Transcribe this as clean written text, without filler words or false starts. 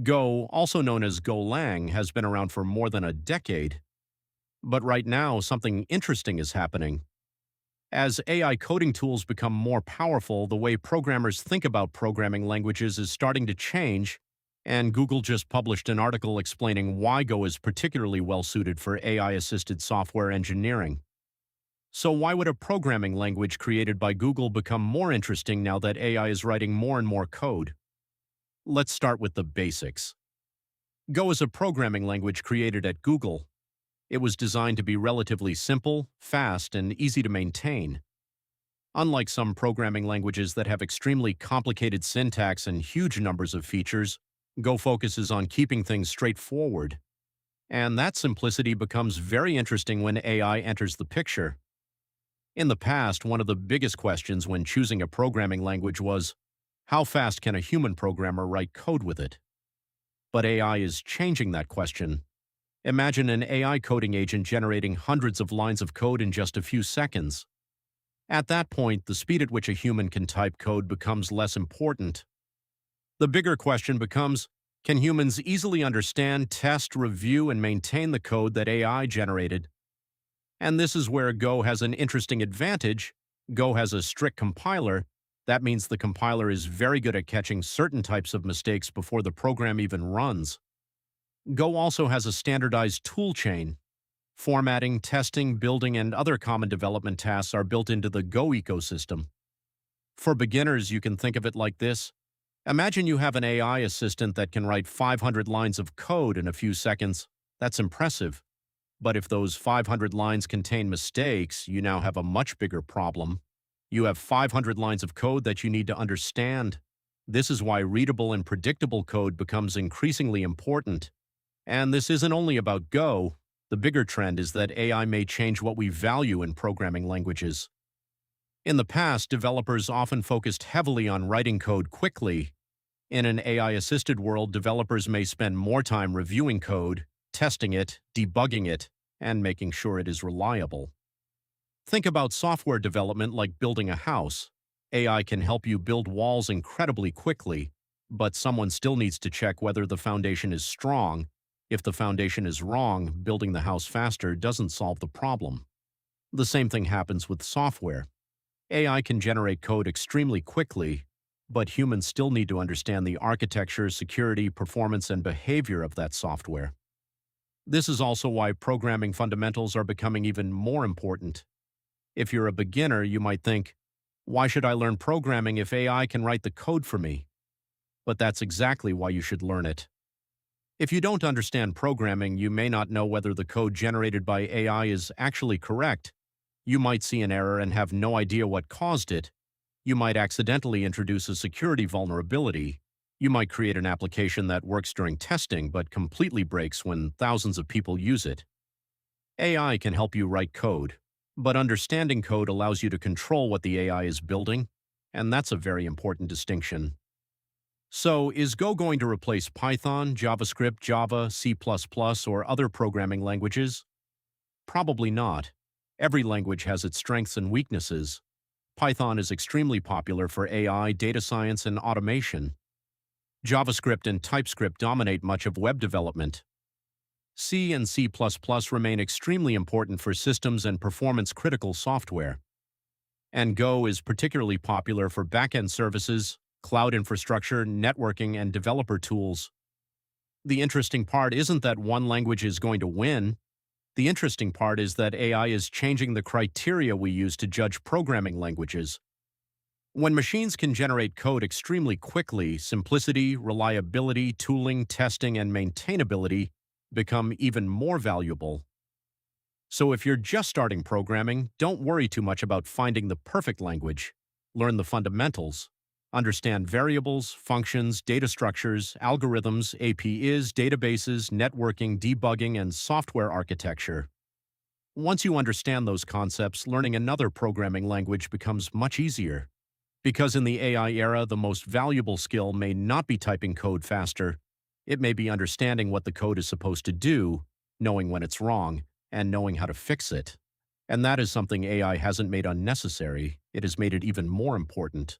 Go, also known as Golang, has been around for more than a decade. But right now, something interesting is happening. As AI coding tools become more powerful, the way programmers think about programming languages is starting to change, and Google just published an article explaining why Go is particularly well suited for AI-assisted software engineering. So why would a programming language created by Google become more interesting now that AI is writing more and more code? Let's start with the basics. Go is a programming language created at Google. It was designed to be relatively simple, fast, and easy to maintain. Unlike some programming languages that have extremely complicated syntax and huge numbers of features, Go focuses on keeping things straightforward. And that simplicity becomes very interesting when AI enters the picture. In the past, one of the biggest questions when choosing a programming language was, how fast can a human programmer write code with it? But AI is changing that question. Imagine an AI coding agent generating hundreds of lines of code in just a few seconds. At that point, the speed at which a human can type code becomes less important. The bigger question becomes, can humans easily understand, test, review, and maintain the code that AI generated? And this is where Go has an interesting advantage. Go has a strict compiler. That means the compiler is very good at catching certain types of mistakes before the program even runs. Go also has a standardized tool chain. Formatting, testing, building, and other common development tasks are built into the Go ecosystem. For beginners, you can think of it like this. Imagine you have an AI assistant that can write 500 lines of code in a few seconds. That's impressive. But if those 500 lines contain mistakes, you now have a much bigger problem. You have 500 lines of code that you need to understand. This is why readable and predictable code becomes increasingly important. And this isn't only about Go. The bigger trend is that AI may change what we value in programming languages. In the past, developers often focused heavily on writing code quickly. In an AI-assisted world, developers may spend more time reviewing code, testing it, debugging it, and making sure it is reliable. Think about software development like building a house. AI can help you build walls incredibly quickly, but someone still needs to check whether the foundation is strong. If the foundation is wrong, building the house faster doesn't solve the problem. The same thing happens with software. AI can generate code extremely quickly, but humans still need to understand the architecture, security, performance, and behavior of that software. This is also why programming fundamentals are becoming even more important. If you're a beginner, you might think, why should I learn programming if AI can write the code for me? But that's exactly why you should learn it. If you don't understand programming, you may not know whether the code generated by AI is actually correct. You might see an error and have no idea what caused it. You might accidentally introduce a security vulnerability. You might create an application that works during testing but completely breaks when thousands of people use it. AI can help you write code, but understanding code allows you to control what the AI is building, and that's a very important distinction. So, is Go going to replace Python, JavaScript, Java, C++, or other programming languages? Probably not. Every language has its strengths and weaknesses. Python is extremely popular for AI, data science, and automation. JavaScript and TypeScript dominate much of web development. C and C++ remain extremely important for systems and performance-critical software. And Go is particularly popular for back-end services, cloud infrastructure, networking, and developer tools. The interesting part isn't that one language is going to win. The interesting part is that AI is changing the criteria we use to judge programming languages. When machines can generate code extremely quickly, simplicity, reliability, tooling, testing, and maintainability become even more valuable. So if you're just starting programming, don't worry too much about finding the perfect language. Learn the fundamentals. Understand variables, functions, data structures, algorithms, APIs, databases, networking, debugging, and software architecture. Once you understand those concepts, learning another programming language becomes much easier. Because in the AI era, the most valuable skill may not be typing code faster. It may be understanding what the code is supposed to do, knowing when it's wrong, and knowing how to fix it. And that is something AI hasn't made unnecessary. It has made it even more important.